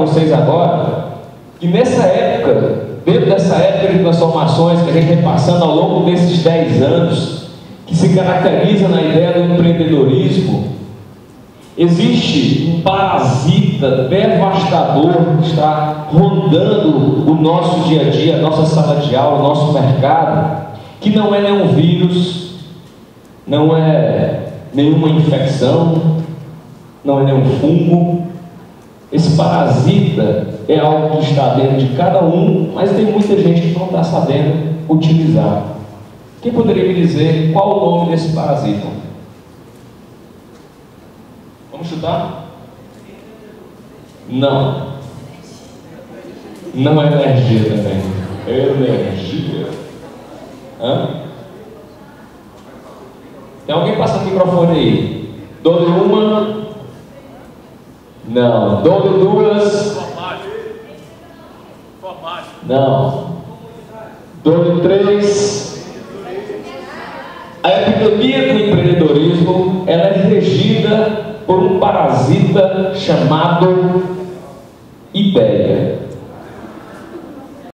vocês agora que nessa época, dentro dessa época de transformações que a gente vem passando ao longo desses 10 anos, que se caracteriza na ideia do empreendedorismo, existe um parasita devastador que está rondando o nosso dia a dia, a nossa sala de aula, o nosso mercado, que não é nenhum vírus, não é nenhuma infecção, não é nenhum fungo. Esse parasita é algo que está dentro de cada um, mas tem muita gente que não está sabendo utilizar. Quem poderia me dizer qual o nome desse parasita? Vamos chutar? Não. Não é energia também. Energia. Hã? Tem alguém passando o microfone aí? Dou-lhe uma. Não. Dou-lhe duas. Não. Dou-lhe três. A epidemia do empreendedorismo, ela é regida por um parasita chamado ideia.